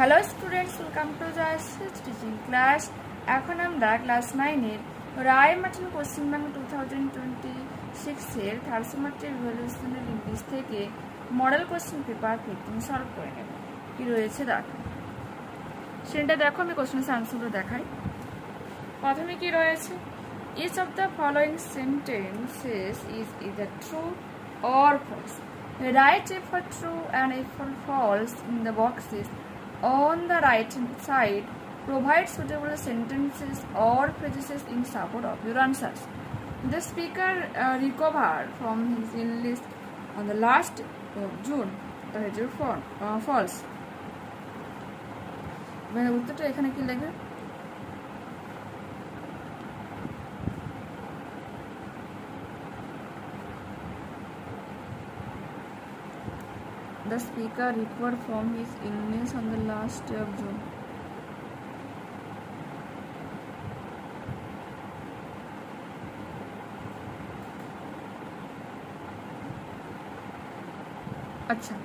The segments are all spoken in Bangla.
Hello students, welcome to Jayashree teaching class. এখন আমরা ক্লাস 9-এর রায় মার্টিন কোশ্চেন ব্যাংক 2026-এর থার্ড সেমিস্টার ইভ্যালুয়েশনের ইংলিশ থেকে মডেল কোশ্চেন পেপার 15 সলভ করে নেব। কি রয়েছে দেখো, সেটা দেখো, আমি কোশ্চেনের আনসারগুলো দেখাই। প্রথমে কি রয়েছে, each of the following sentences is either true or false. Write A for true and A for false in the boxes on the right hand side. Provide suitable sentences or phrases in support of your answers. The speaker recovered from his illness on the last of June. That is your false. উত্তরটা এখানে কি লেখা? The speaker recovered from his illness on the last day of June. আচ্ছা,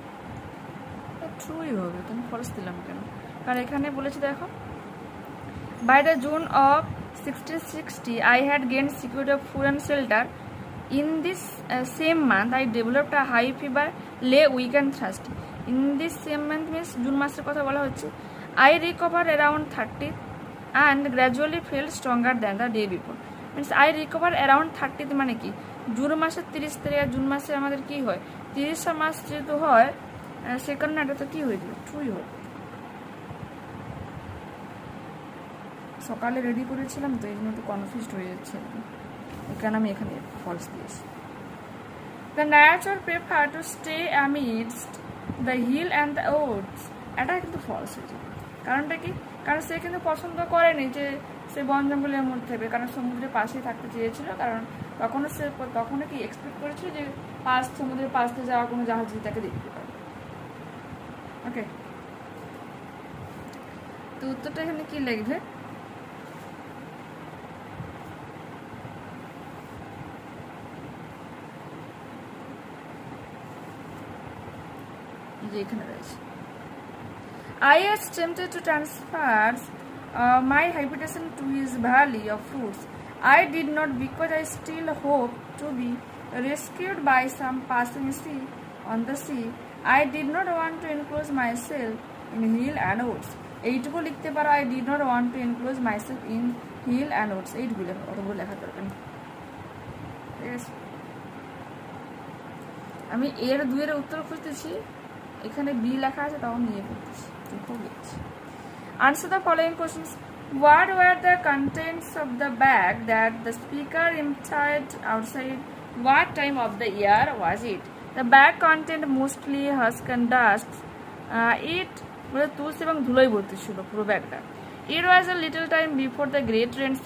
ট্রুই হবে, তুমি ফলস দিলাম কেন? কারণ এখানে বলেছি দেখো, by the June of 1660 I had gained security of food and shelter. In this same month I developed a high fever, lay weak and thirsty. In this same month means June মাসের কথা বলা হচ্ছে। I recovered around 30 and gradually felt stronger than the day before. Means I recovered around 30 মানে কি, জুন মাসের 30 তারিখ। জুন মাসে আমাদের কি হয়, 30 মাস যেহেতু হয়, সে কারণে এটা তো কি হয়ে যাবে, ট্রুই হয়। সকালে রেডি করেছিলাম তো এই জন্য একটু কনফিউজড হয়ে যাচ্ছে, এখানে আমি এখানে ফলস দিয়েছি। The narrator preferred to stay amidst the hill and the woods. এটা কিন্তু ফলস হয়ে যাবে। কারণটা কি, কারণ সে কিন্তু পছন্দ করেনি যে সে বন জঙ্গলের মধ্যে থাকবে, কারণ সমুদ্রের পাশেই থাকতে চেয়েছিল। কারণ তখনও কি এক্সপেক্ট করেছিল যে সমুদ্রের পাশ দিয়ে যাওয়া কোনো জাহাজ তাকে দেখতে পাবে। ওকে, তো উত্তরটা এখানে কি লিখবে? I was tempted to transfer my habitation to his valley of fruits. I did not, because I still hoped to be rescued by some passing sea on the sea. I did not want to enclose myself in hill and woods. এইটুকু লিখতে পারো, I did not want to enclose myself in hill and woods. এইটুকু অতগুলো লেখা দরকার নেই। ঠিক আছে, আমি এর দুয়ের উত্তর খুঁজতেছি, এখানে বি লেখা আছে তাও নিয়ে পড়তেছি। Answer the following questions. What were the contents of the bag that the speaker emptied outside? What time of the year was it? The bag contained mostly husk and dust. It তুলসী এবং ধুলোয় ভর্তি ছিল পুরো ব্যাগটা। It was a little time before the great rains.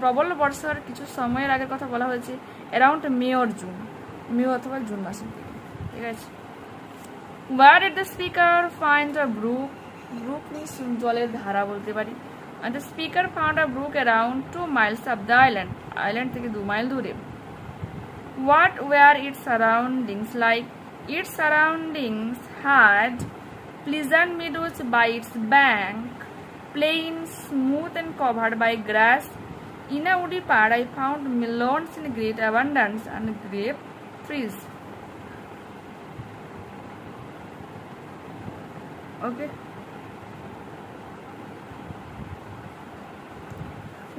প্রবল বর্ষার কিছু সময়ের আগের কথা বলা হয়েছে, অ্যারাউন্ড মে অর জুন, মে অথবা জুন মাসের দিকে। ঠিক আছে। Where did the speaker find a brook? Brook means জলের ধারা বলতে পারি। And the speaker found a brook around 2 miles up the island. Island থেকে 2 মাইল দূরে। What were its surroundings like? Its surroundings had pleasant meadows by its bank, plain, smooth and covered by grass. In a woody part I found melons in great abundance and grape trees. Okay.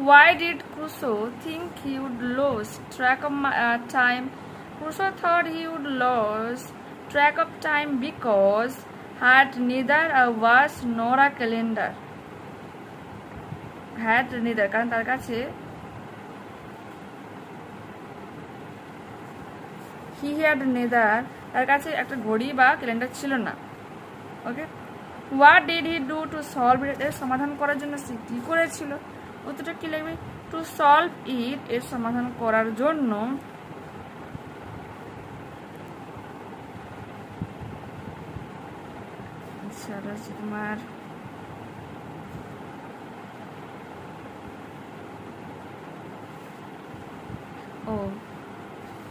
Why did Crusoe think he would lose track of time? Crusoe thought he would lose track of time because had neither a watch nor a calendar. Had neither, কারণ তার কাছে তার কাছে একটা ঘড়ি বা ক্যালেন্ডার ছিল না। Okay, what did he do to solve it? এর সমাধান করার জন্য সে কী করেছিল? উত্তরটা কী লিখবে? টু সলভ ইট, এর সমাধান করার জন্য তোমার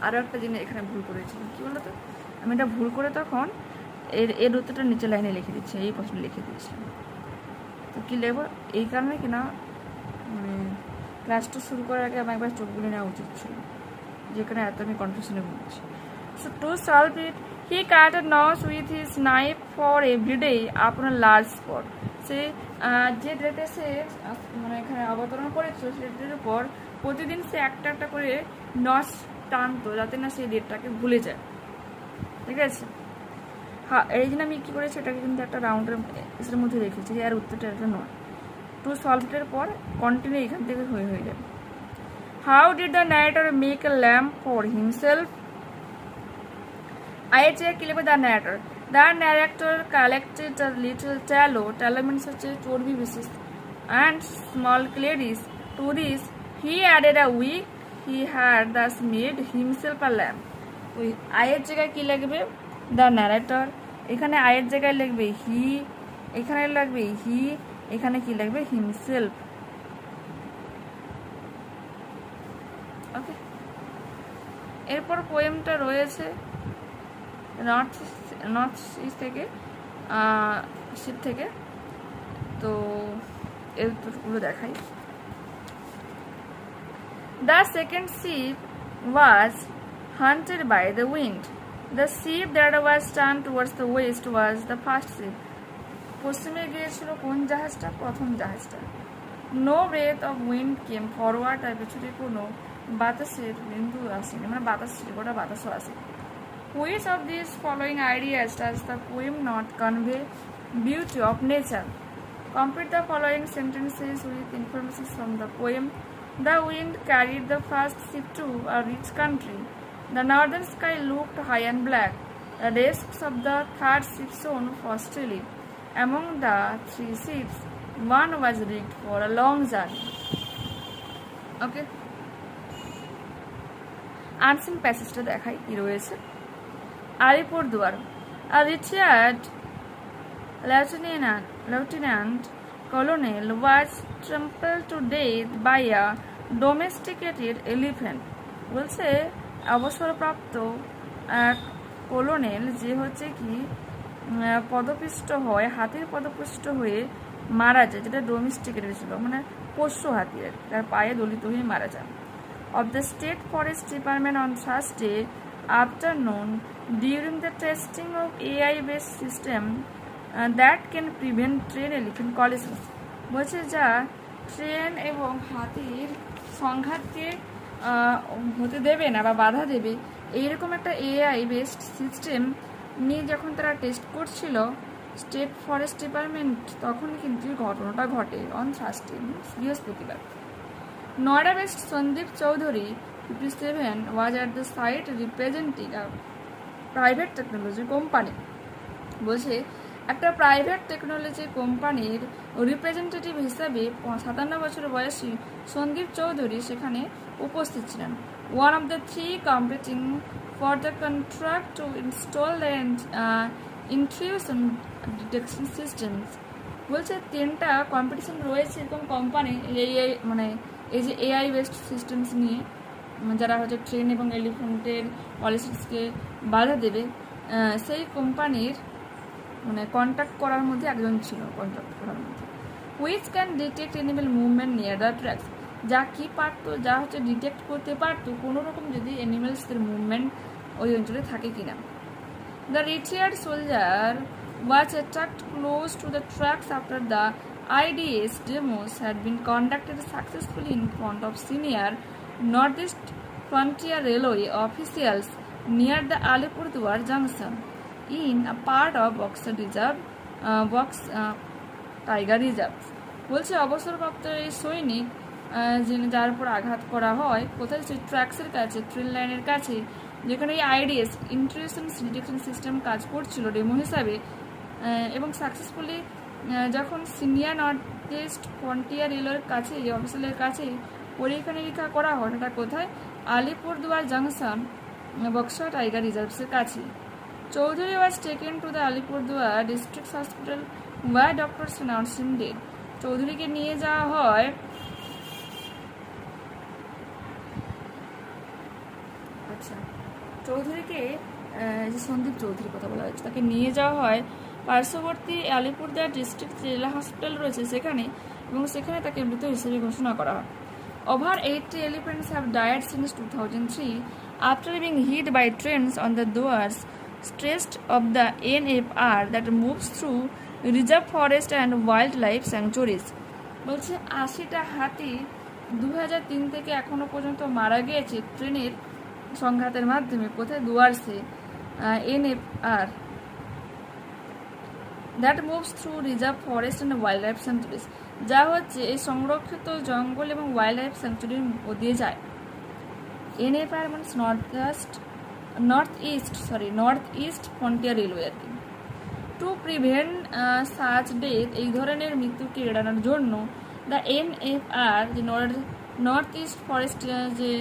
আরও একটা জিনিস এখানে ভুল করেছিলাম। কি বলতো, আমি এটা ভুল করে তখন এর উত্তরটা নিচে লাইনে লিখে দিচ্ছি, এই প্রশ্ন লিখে দিচ্ছি। তো কী লিখবো, এই কারণে কিনা মানে ক্লাসটা শুরু করার আগে আমার একবার চোখগুলি নেওয়া উচিত ছিল, যেখানে এত আমি কনফিউশনে ভুগছি। So two solve it he cut a notch with his knife for every day আপনার লার্জ স্পট। সে যে ডেটে সে মানে এখানে অবতরণ করেছিল সে ডেটের উপর প্রতিদিন সে একটা একটা করে নচ টানতো, যাতে না সেই ডেটটাকে ভুলে যায়। ঠিক আছে, হ্যাঁ, এই জন্য আমি কী করেছি, এটাকে কিন্তু একটা রাউন্ডের মধ্যে রেখেছি, এর উত্তরটা এটা নয়। টু সলভের পর কন্টিনিউ এখান থেকে হয়ে যাবে। How did the narrator make a lamp for himself? আয়ের জায়গায় কী লিখবে? The narrator. The narrator collected the little tallow means হচ্ছে চর্বি বিশেষ, and small clays to this he added a wick he had thus made himself a lamp. ওই আয়ের জায়গায় কী লিখবে? The narrator. এখানে আয়ের জায়গায় লিখবে হি, এখানে লাগবে হি, এখানে কি লাগবে? হিমসেলফ। ওকে, এরপর পোয়েমটা রয়েছে নর্থ ইস্ট থেকে, শিপ থেকে। তো এর উত্তরগুলো দেখাই। The second ship was haunted by the wind. The ship that was turned towards the west was the first ship. পশ্চিমে গিয়েছিল কোন জাহাজটা? প্রথম জাহাজটা। No breath of wind came forward, তার পেছনে কোনো বাতাসের বিন্দু আসেনি, মানে বাতাস ছিল, গোটা বাতাসও আসে। Which of these following ideas does the poem not convey? Beauty of nature. Complete the following sentences with information from the poem. The wind carried the first ship to a rich country. The northern sky looked high and black. The desks of the third ship shone frostily. Among the three ships, one was rigged for a long journey. Okay. Unseen passage-টা দেখাই কি রয়েছে। Alipurduar. A retired lieutenant colonel was trampled to death by a domesticated elephant. বলছে অবসরপ্রাপ্ত এক কলোনেল যে হচ্ছে কি পদপিষ্ট হয়, হাতির পদপিষ্ট হয়ে মারা যায়, যেটা ডোমেস্টিকেটেড ছিল, মানে পোষ্য হাতির, তার পায়ে দলিত হয়ে মারা যায়। Of the state forest department on Thursday afternoon during the testing of AI based system that can prevent train elephant collisions. বলছে যা ট্রেন এবং হাতির সংঘাতকে হতে দেবে না বা বাধা দেবে, এইরকম একটা AI বেসড সিস্টেম নিয়ে যখন তারা টেস্ট করছিল স্টেট ফরেস্ট ডিপার্টমেন্ট, তখন কিন্তু ঘটনাটা ঘটে অন থার্সডে, বৃহস্পতিবার। Noida based Sandeep Chowdhury 57 was at the site representing a private technology company. বলছে একটা প্রাইভেট টেকনোলজি কোম্পানির রিপ্রেজেন্টেটিভ হিসাবে 57 বছর বয়সী সন্দীপ চৌধুরী সেখানে উপস্থিত ছিলেন। One of the three competing for the contract two install the intrusion detection systems. বলছে 3টা কম্পিটিশন রয়েছে এরকম কোম্পানি মানে এই যে AI বেসড সিস্টেমস নিয়ে, যারা হচ্ছে ট্রেন এবং এলিফ্যান্টের পলিসিসকে বাধা দেবে, সেই কোম্পানির মানে কন্ট্যাক্ট করার মধ্যে একজন ছিল, কন্ট্যাক্ট করার মধ্যে। Which can detect animal movement near the tracks, যা কি পারতো, যা হচ্ছে ডিটেক্ট করতে পারতো কোনো রকম যদি অ্যানিমেলসদের মুভমেন্ট ওই অঞ্চলে থাকে কিনা। The retired soldier was attract close to the tracks after the IDS demos had been conducted successfully in front of senior Northeast Frontier Railway officials near the Alipurduar Junction in a part of Tiger Reserve. বলছে অবসরপ্রাপ্ত এই সৈনিক যার উপর আঘাত করা হয় কোথায়? সেই ট্র্যাক্সের কাছে, ট্রেন লাইনের কাছে, যেখানে এই IDS ইন্ট্রুশন ডিটেকশন সিস্টেম কাজ করছিল ডেমো হিসাবে, এবং সাকসেসফুলি যখন সিনিয়র নর্থ ইস্ট ফ্রন্টিয়ার রেলওয়ের কাছে, এই অফিসিয়ালের কাছে পরীক্ষা নিরীক্ষা করা হয়, সেটা কোথায়? আলিপুরদুয়ার জাংশন বক্সা টাইগার রিজার্ভসের কাছে। Chowdhury was taken to the Alipurduar district hospital where doctors nursing dead. চৌধুরীকে নিয়ে যাওয়া হয় চৌধুরীকে যে সন্দীপ চৌধুরীর কথা বলা হয়েছে, তাকে নিয়ে যাওয়া হয় পার্শ্ববর্তী আলিপুরদুয়ার ডিস্ট্রিক্ট জেলা হসপিটাল রয়েছে সেখানে, এবং সেখানে তাকে মৃত হিসেবে ঘোষণা করা হয়। Over 80 elephants have died since 2003 after being hit by trains on the doors stretch of the NFR that moves through reserve forest and wildlife sanctuaries. বলছে 80টা হাতি 2003 থেকে এখনো পর্যন্ত মারা গিয়েছে ট্রেনের সংঘাতের মাধ্যমে। কোথায়? দুয়ার্সে, NFR that moves through reserve forest and wild life sanctuaries, যা হচ্ছে এই সংরক্ষিত জঙ্গল এবং ওয়াইল্ড লাইফ স্যাংচুরির মধ্যে দিয়ে যায়। NFR মানে নর্থ ইস্ট ফ্রন্টিয়ার রেলওয়ে আর কি। টু প্রিভেন্ট সাচ ডেথ, এই ধরনের মৃত্যুকে এড়ানোর জন্য দ্য NFR যে নর্থ ইস্ট ফরেস্ট যে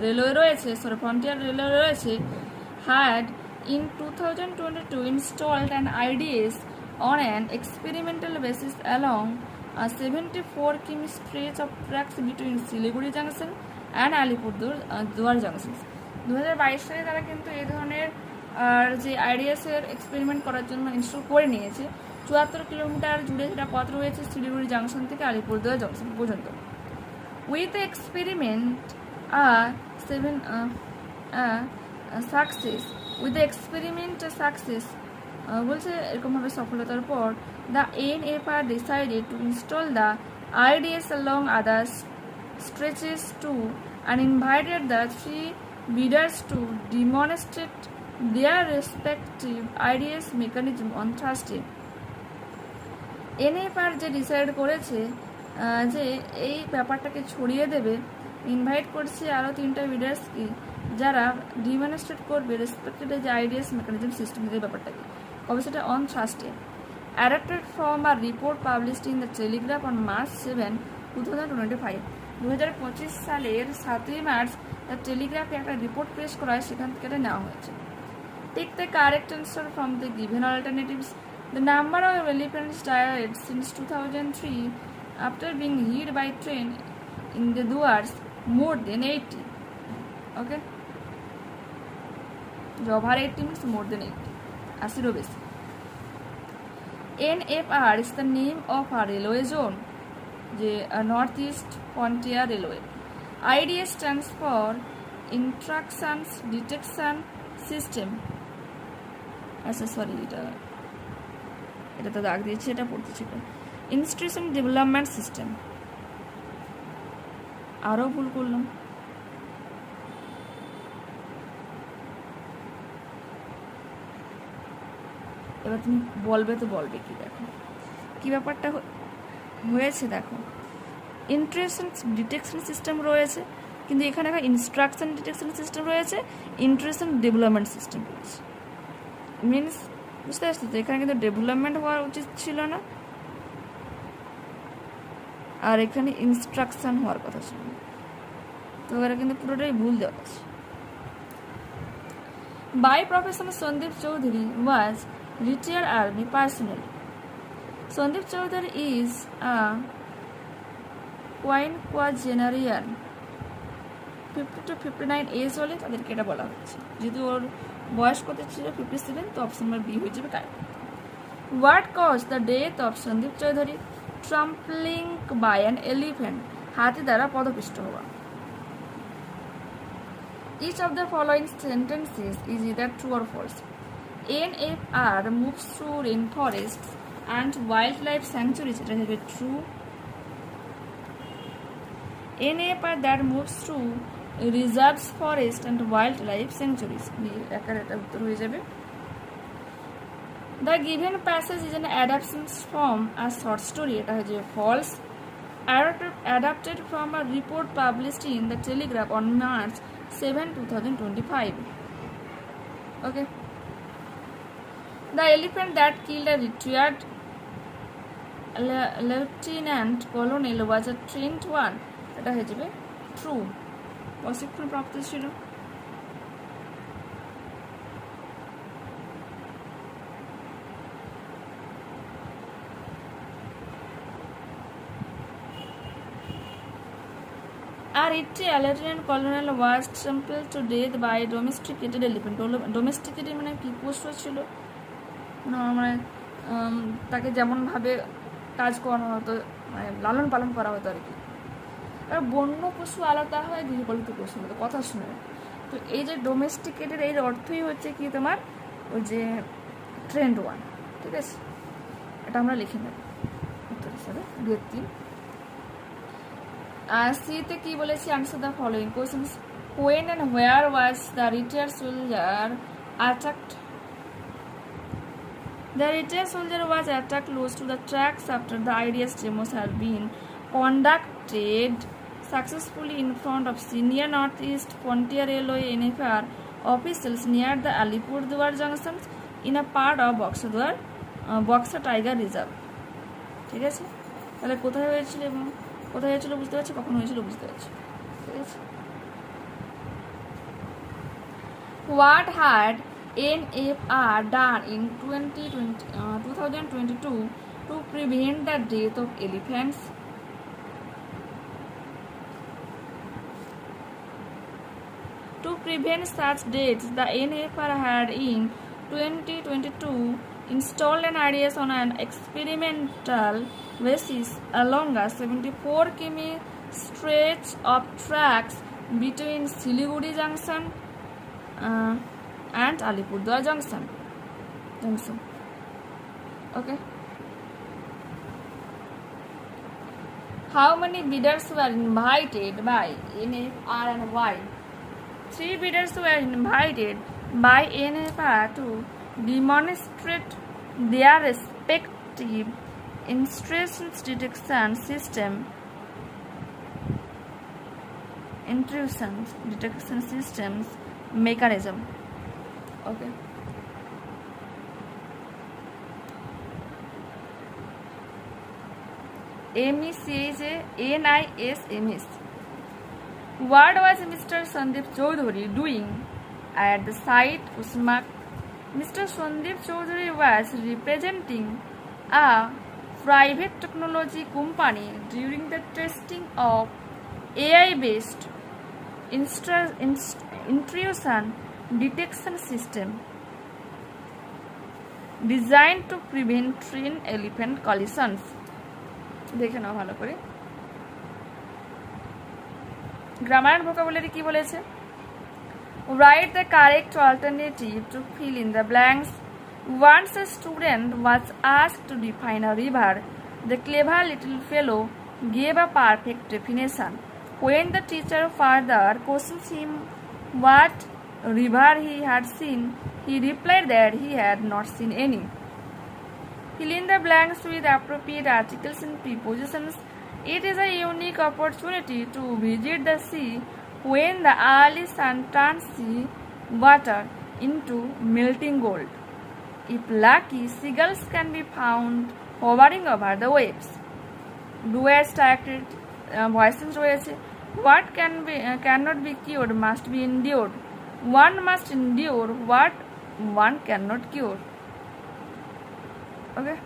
রেলওয়ে রয়েছে, ফ্রন্টিয়ার রেলওয়ে রয়েছে, had in 2022 installed an IDS on an experimental basis along a 74 km stretch of tracks between Siliguri Junction and Alipurduar Junction. 2022 সালে তারা কিন্তু এই ধরনের যে IDS এর এক্সপেরিমেন্ট করার জন্য ইনস্টল করে নিয়েছে। 74 কিলোমিটার জুড়ে সেটা পথ রয়েছে শিলিগুড়ি জাংশন থেকে আলিপুরদুয়ার জংশন পর্যন্ত। উইথ দ্য এক্সপেরিমেন্ট সাকসেস বলছে এরকমভাবে সফলতার পর the NFR decided to install the IDS along other stretches too and invited the 3 bidders to demonstrate their respective IDS mechanism on Thursday. NFR যে ডিসাইড করেছে যে এই ব্যাপারটাকে ছড়িয়ে দেবে, ইনভাইট করছে আরও 3টা বিডার্সকে যারা ডিমনস্ট্রেট করবে রেসপেক্টেড যে IDS মেকানিজম সিস্টেম এই ব্যাপারটাকে। কবে সেটা? On Thursday. Adapted from a report published in the Telegraph on March 7, 2025। 2025 সালের 7ই মার্চ দ্য টেলিগ্রাফে একটা রিপোর্ট পেশ করা হয়, সেখান থেকে এটা নেওয়া হয়েছে। Take the correct answer from the given alternatives. The number of elephants died since 2003 after being hit by train in the Duars more than 80. Okay, over 80 means more than 80, 80 বেশি। NFR is the name of a railway zone, যে north east frontier railway. IDS stands for Instructions Detection System। আচ্ছা সরি, এটা তো দাগ দিয়েছি, এটা পড়তে ছিল ইনস্ট্রাকশন ডেভেলপমেন্ট সিস্টেম। আরও ভুল করলাম। এবার তুমি বলবে তো বলবে কি, দেখো কি ব্যাপারটা হয়েছে। দেখো ইন্ট্রাকশন ডিটেকশন সিস্টেম রয়েছে, কিন্তু এখানে এখন ইনস্ট্রাকশন ডিটেকশন সিস্টেম রয়েছে, ইন্ট্রাকশন ডেভেলপমেন্ট সিস্টেম রয়েছে। মিনস বুঝতে পারছো তো, এখানে কিন্তু ডেভেলপমেন্ট হওয়া উচিত ছিল না, আর এখানে ইনস্ট্রাকশন হওয়ার কথা ছিল, তো এরা কিন্তু পুরোটাই ভুল দেওয়া আছে। By profession, Sandip Chaudhary was retired army personnel. Sandip Chaudhary is a quinquagenarian, 50 to 59 age হলে তাদেরকে এটা বলা হচ্ছে। যেহেতু ওর বয়স কত ছিল? 57, তো অপশন নাম্বার বি হয়ে যাবে correct. What caused the death of Sandip Chaudhary? Trampling by an elephant, হাতি দ্বারা পদপিষ্ট হওয়া। Each of the following sentences is either true or false. NFR moves through rainforests and wildlife sanctuaries, এটা হবে true. NFR that moves through reserves, forest and wildlife sanctuaries, এটা উত্তর হয়ে যাবে। The given passage is an adaptation from a short story, এটা হয়ে যাবে false. Adapted from a report published in the Telegraph on March 7, 2025. Okay. The elephant that killed a retired lieutenant colonel was a trained one, এটা হয়ে যাবে true. প্রশিক্ষণ প্রাপ্ত ছিল। A Italian colonel was trampled to death by domesticated elephant. Domesticated মানে কি পোষ্য ছিল, মানে তাকে যেমনভাবে কাজ করানো হতো, মানে লালন পালন করা হতো আর কি। আর বন্য পশু আলাদা হয় গৃহপালিত পশু আলাদা, কথা শুনে। তো এই যে ডোমেস্টিকেটেড এর অর্থই হচ্ছে কি তোমার ওই যে ট্রেন্ড ওয়ান, ঠিক আছে? এটা আমরা লিখে নেব উত্তর হিসাবে 2-3। সিতে কি বলেছি, answer the following questions. When and where was the retired soldier attacked? The retired soldier was attacked close to the tracks after the IDS demos had been conducted successfully in front of senior Northeast Frontier Railway NFR officials near the Alipurduar junction in a part of Boxer Tiger Reserve. ঠিক আছে? তাহলে কোথায় হয়েছিল এবং কোথায় হয়েছিল বুঝতে পারছি, কখন হয়েছিল বুঝতে পারছি, ঠিক আছে? What had NFR done in 2022 to prevent the death of elephants? To prevent such deaths, the NFR had in 2022 installed an IDS on an experimental basis along a 74 km stretch of tracks between Siliguri Junction and Alipurduar Junction. Okay. How many bidders were invited by NFR and why? 3 bidders were invited by NFR to demonstrate their respective intrusion detection systems mechanism. Okay. NISMS. What was Mr. Sandeep Chaudhary doing at the site Usmak? Mr. Sandeep Chaudhary was representing a private technology company during the testing of AI-based intrusion detection system designed to prevent train elephant collisions. দেখে নাও ভালো করে। গ্রামার এন্ড ভোকাবুলারি কি বলেছে? Write the correct alternative to fill in the blanks. Once a student was asked to define a river, the clever little fellow gave a perfect definition. When the teacher further questioned him what river he had seen, he replied that he had not seen any. Fill in the blanks with appropriate articles and prepositions. It is a unique opportunity to visit the sea when the early sun turns sea water into melting gold. If lucky, seagulls can be found hovering over the waves. Do as directed. Voices রয়েছে। What cannot be cured must be endured. One must endure what one cannot cure. Okay.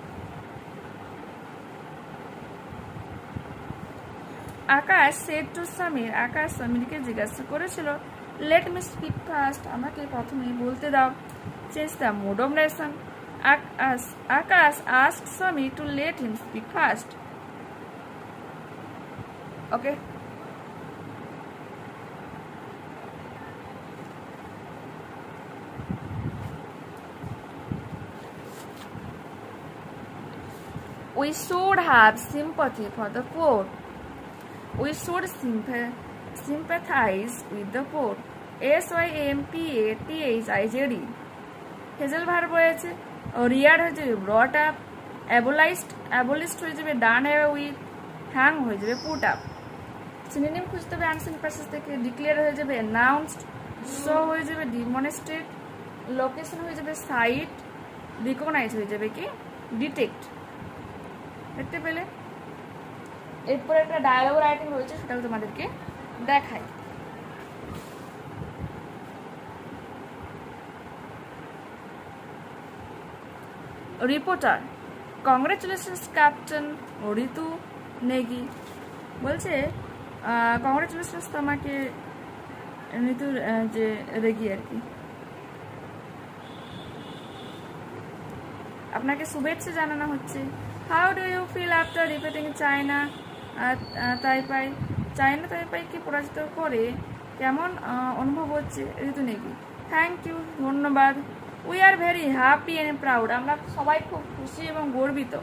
Akash said to Samir, আকাশ সমীরকে জিজ্ঞাসা করেছিল, let me speak first, আমাকে প্রথমে বলতে দাও। Change the mode of narration. Akash asked Samir to let him speak first. Okay. We should have sympathy for the poor. We should sympathize with the poor. SYMPATHIZD. Hazel verb হয়েছে, রিয়ার হয়ে যাবে ব্রট আপ, অ্যাবলিস্ট হয়ে যাবে ডান হ্যাভ উইথ, হ্যাং হয়ে যাবে পুট আপ। সিনোনিম খুঁজতে হবে আনসিন প্যাসেজ থেকে। ডিক্লেয়ার হয়ে যাবে অ্যানাউন্সড, শো হয়ে যাবে ডিমনস্ট্রেট, লোকেশন হয়ে যাবে সাইট, রিকগনাইজ হয়ে যাবে কি ডিটেক্ট। দেখতে পেলে? এরপরে একটা ডায়ালগ রাইটিং রয়েছে, সেটা তোমাদেরকে দেখাই। রিপোর্টার, কংগ্রেচুলেশনস ক্যাপ্টেন ঋতু নেগি। বলছে কংগ্রেচুলেশনস তোমাকে ঋতুর যে রেগি আর কি, আপনাকে শুভেচ্ছা জানানো হচ্ছে। How do you feel after defeating China তাইপাইকে পরাজিত করে কেমন অনুভব হচ্ছে ঋতু নেগি? থ্যাংক ইউ, ধন্যবাদ। We are very happy and proud, আমরা সবাই খুব খুশি এবং গর্বিত।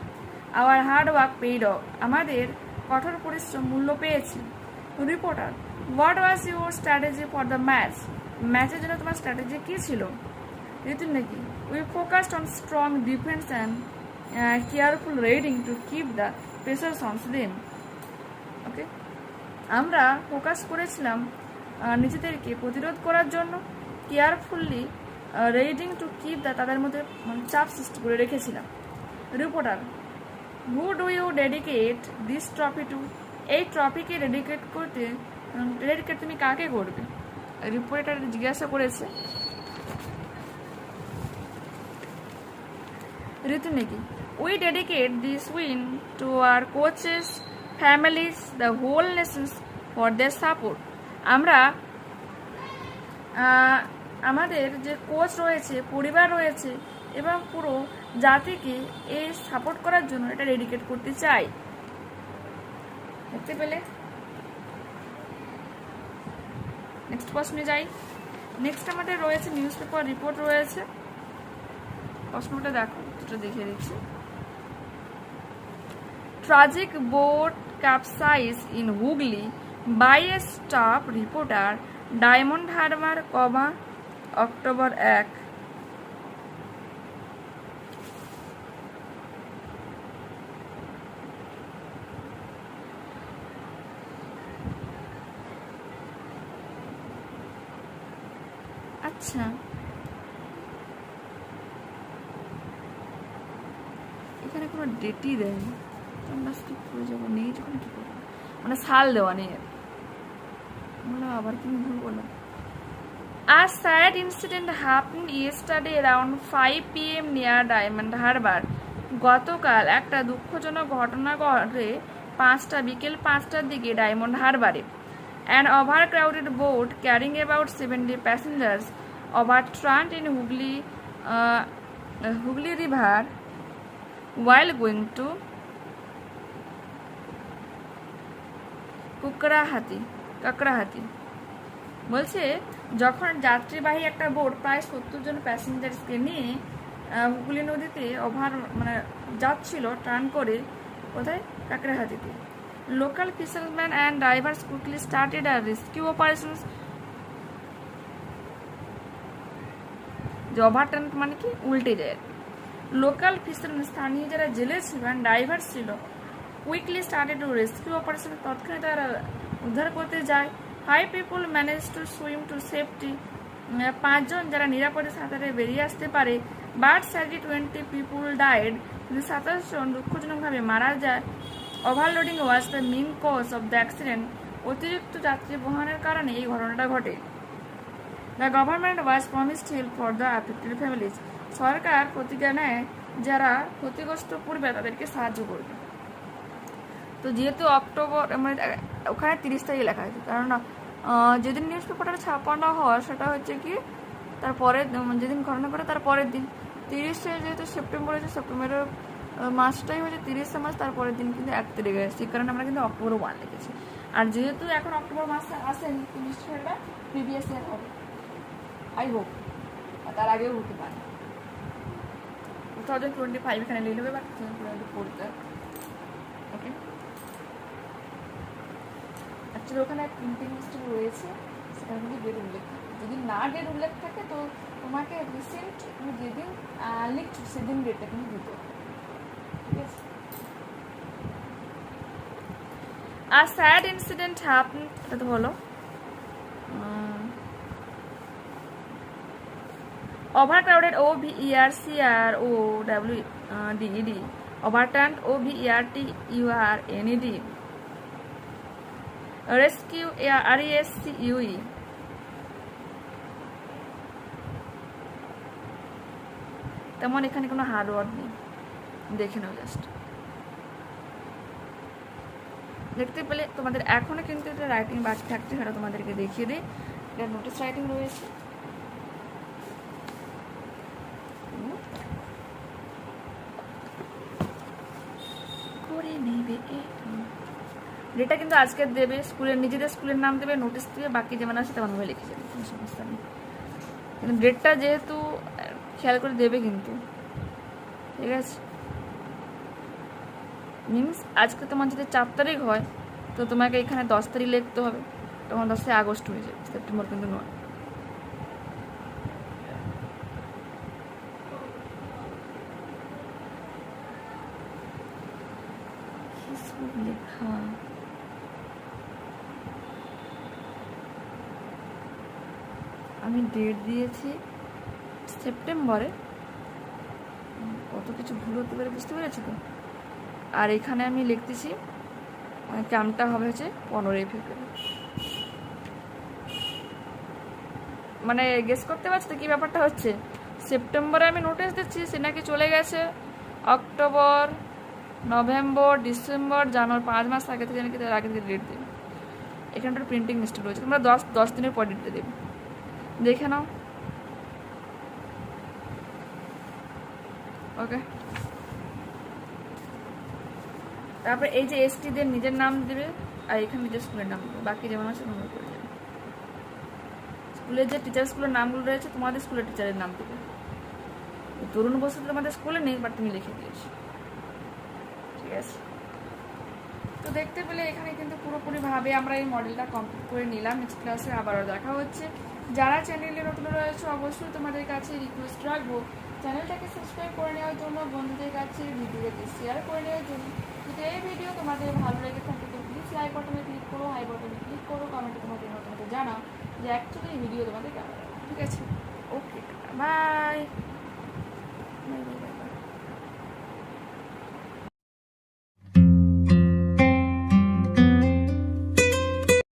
Our hard work paid off, আমাদের কঠোর পরিশ্রম মূল্য পেয়েছে। Reporter, what was your strategy for the match, ম্যাচের জন্য তোমার স্ট্র্যাটেজি কী ছিল? ঋতু নাকি, we focused on strong defence and careful raiding to keep the pressures on them. Okay, আমরা ফোকাস করেছিলাম নিজেদেরকে প্রতিরোধ করার জন্য, carefully raiding to keep the, তাদের মধ্যে চাপ সৃষ্টি করে রেখেছিলাম। Reporter, who do you dedicate this trophy to, এই ট্রফিকে ডেডিকেট তুমি কাকে করবে? রিপোর্টার জিজ্ঞাসা করেছে। ঋতু নাকি, we dedicate this win to our coaches, families, the whole nations for their support, আমরা আমাদের যে কোচ রয়েছে, পরিবার রয়েছে এবং পুরো জাতিকে এই সাপোর্ট করার জন্য এটা ডেডিকেট করতে চাই। দেখতে পেলে? নেক্সট প্রশ্নে যাই। নেক্সট আমাদের রয়েছে নিউজ পেপার রিপোর্ট রয়েছে। প্রশ্নটা দেখো, যেটা দেখিয়ে দিচ্ছি। Tragic boat capsize in Hooghly by a staff reporter, Diamond Harbour, October 1। আচ্ছা, এখানে কোনো ডেটই দেয়নি, আমরা স্কিপ করে যাবো, নেই যখন কী করবো, মানে সাল দেওয়া নেই। বললাম আবার কি ভুল বললাম। A sad incident happened yesterday around 5 p.m. near Diamond Harbour. গতকাল একটা দুঃখজনক ঘটনা ঘটে বিকেল 5টার দিকে diamond হারবারে। An overcrowded boat carrying about 70 passengers overturned in Hooghly River while going to কাকড়াহাতি। বলছে যখন যাত্রীবাহী একটা বোট প্রায় 70 জন প্যাসেঞ্জারকে নিয়ে হুগলি নদীতে যাচ্ছিল টার্ন করে, কোথায়? কাকড়াহাতিতে। Local fisherman and drivers quickly started আর রেস্কিউ অপারেশনস। যে ওভারটার্ন মানে কি, উল্টে যায়। লোকাল ফিশারম্যান, স্থানীয় যারা জেলে ছিল, অ্যান্ড ড্রাইভার ছিল, quickly started to rescue operation, তৎক্ষণাৎ তারা উদ্ধার করতে যায়। 5 people managed to swim to safety, 5 জন যারা নিরাপদে সাঁতারে বেরিয়ে আসতে পারে। বাট sadly 20 people died, কিন্তু 27 জন দুঃখজনকভাবে মারা যায়। Overloading was the main cause of the accident, অতিরিক্ত যাত্রী বহনের কারণে এই ঘটনাটা ঘটে। The government was promised help for the affected families, সরকার প্রতিজ্ঞা নেয় যারা ক্ষতিগ্রস্ত পূর্বে তাদেরকে সাহায্য করবে। তো যেহেতু অক্টোবর, ওখানে 30 তারিখে লেখা আছে, কারণ যেদিন নিউজ পেপারটা ছাপানো হয় সেটা হচ্ছে কি তারপরে, যেদিন ঘটনা ঘটে তার পরের দিন 30-এ, যেহেতু সেপ্টেম্বর হয়েছে, সেপ্টেম্বরের মাসটাই হচ্ছে 30 মাস, তারপরের দিন কিন্তু 1 তারিখে, সেই কারণে আমরা কিন্তু অক্টোবর 1 লিখেছি। আর যেহেতু এখন অক্টোবর মাস আসেনি, নিশ্চয়ই এটা প্রিভিয়াস ইয়ার হবে, আই হোপ, তার আগেও হতে পারে। 2025 এখানে লিখে নেবে, বা 2024 ওকে। অ্যাকচুয়ালি ওখানে প্রিন্টিং মিস্টেক রয়েছে, সেখানে কিন্তু ডেট উল্লেখ থাকে। যদি না ডেট উল্লেখ থাকে তো তোমাকে রিসেন্ট তুমি যেদিন লিখছো সেদিন ডেটটা কিন্তু দিতে হবে, ঠিক আছে? A sad incident happened, এটা তো হলো। Overcrowded, overcrowded, overturned, overturned, rescue, rescue, তেমন এখানে কোনো হার্ড ওয়ার্ড নেই, দেখে নাও জাস্ট। দেখতে পেলে তোমাদের এখনো কিন্তু এটা রাইটিং বাকি থাকছে, সেটা তোমাদেরকে দেখিয়ে দিই। এটা নোটিস রাইটিং রয়েছে, করে নেবে। ডেটটা কিন্তু আজকে দেবে, স্কুলের নিজেদের স্কুলের নাম দেবে, নোটিস দেবে, বাকি যেমন আছে তেমনভাবে লিখে যাবে, কোনো সমস্যা নেই। কিন্তু ডেটটা যেহেতু খেয়াল করে দেবে কিন্তু, ঠিক আছে? মিনস আজকে তোমার যদি 4 তারিখ হয় তো তোমাকে এখানে 10 তারিখ লিখতে হবে, তখন 10 আগস্ট হয়ে যাবে, সেপ্টেম্বর কিন্তু নয়। লেখা আমি ডেট দিয়েছি সেপ্টেম্বরে, কত কিছু ভুল হতে পারে বুঝতে পেরেছি তো। আর এখানে আমি লিখতেছি ক্যাম্পটা হবে হচ্ছে 15 ফেব্রুয়ারি। মানে গেস করতে পারছো তো কী ব্যাপারটা হচ্ছে? সেপ্টেম্বরে আমি নোটিস দিচ্ছি, সে নাকি চলে গেছে অক্টোবর, নভেম্বর, ডিসেম্বর, জানুয়ারি, 5 মাস আগে থেকে নাকি তার আগে থেকে ডেট দেবে। এখানটার প্রিন্টিং মিস্টেক রয়েছে, তোমরা 10 দিনের পর ডেটটা দেবে, দেখে নাও। ওকে, তারপরে এই যে এসটিদের নিজের নাম দেবে, আর এখানে নিজের স্কুলের নাম দেবে, বাকি যেমন আছে তোমরা করে দেবে। স্কুলের যে টিচার স্কুলের নামগুলো রয়েছে তোমাদের স্কুলের টিচারের নাম দেবে। তরুণ বসু তোমাদের স্কুলে নেই, বাট তুমি লিখে দিয়েছো, ঠিক আছে? তো দেখতে পেলে এখানে কিন্তু পুরোপুরিভাবে আমরা এই মডেলটা কমপ্লিট করে নিলাম। নেক্সট ক্লাসে আবারও দেখা হচ্ছে। যারা চ্যানেলে নতুন রয়েছে অবশ্যই তোমাদের কাছে রিকোয়েস্ট রাখবো চ্যানেলটাকে সাবস্ক্রাইব করে নেওয়ার জন্য, বন্ধুদের কাছে ভিডিওকে শেয়ার করে নেওয়ার জন্য। যদি এই ভিডিও তোমাদের ভালো লেগে থাকে তো প্লিজ লাইক বাটনে ক্লিক করো, হাই বাটনে ক্লিক করো, কমেন্টে তোমাদের মতামত জানাও যে অ্যাকচুয়ালি এই ভিডিও তোমাদের কেমন লাগে, ঠিক আছে? ওকে, বাই বাই বাই।